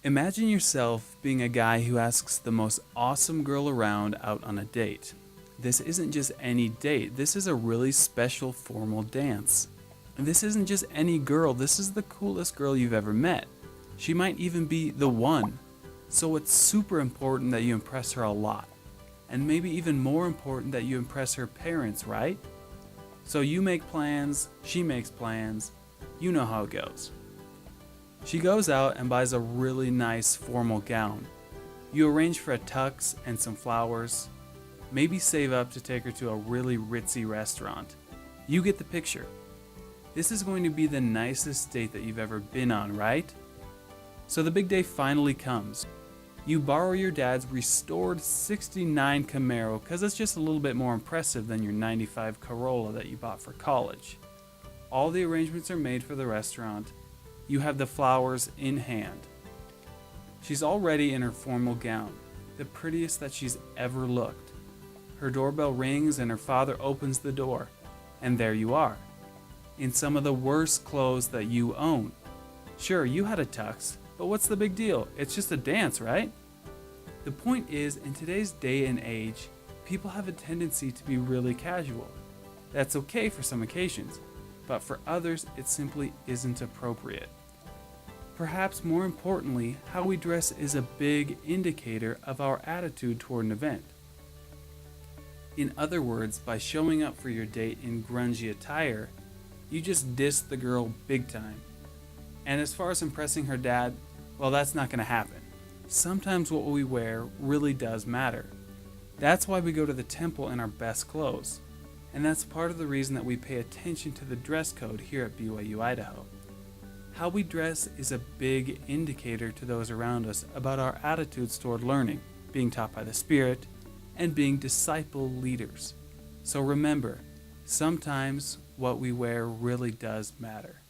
Imagine yourself being a guy who asks the most awesome girl around out on a date. This isn't just any date, this is a really special formal dance. And this isn't just any girl, this is the coolest girl you've ever met. She might even be the one. So it's super important that you impress her a lot. And maybe even more important that you impress her parents, right? So you make plans, she makes plans, you know how it goes. She goes out and buys a really nice formal gown. You arrange for a tux and some flowers. Maybe save up to take her to a really ritzy restaurant. You get the picture. This is going to be the nicest date that you've ever been on, right? So the big day finally comes. You borrow your dad's restored 69 Camaro because it's just a little bit more impressive than your 95 Corolla that you bought for college. All the arrangements are made for the restaurant. You have the flowers in hand. She's already in her formal gown, the prettiest that she's ever looked. Her doorbell rings and her father opens the door, and there you are, in some of the worst clothes that you own. Sure, you had a tux, but what's the big deal? It's just a dance, right? The point is, in today's day and age, people have a tendency to be really casual. That's okay for some occasions, but for others, it simply isn't appropriate. Perhaps more importantly, how we dress is a big indicator of our attitude toward an event. In other words, by showing up for your date in grungy attire, you just diss the girl big time. And as far as impressing her dad, well, that's not going to happen. Sometimes what we wear really does matter. That's why we go to the temple in our best clothes. And that's part of the reason that we pay attention to the dress code here at BYU Idaho. How we dress is a big indicator to those around us about our attitudes toward learning, being taught by the Spirit, and being disciple leaders. So remember, sometimes what we wear really does matter.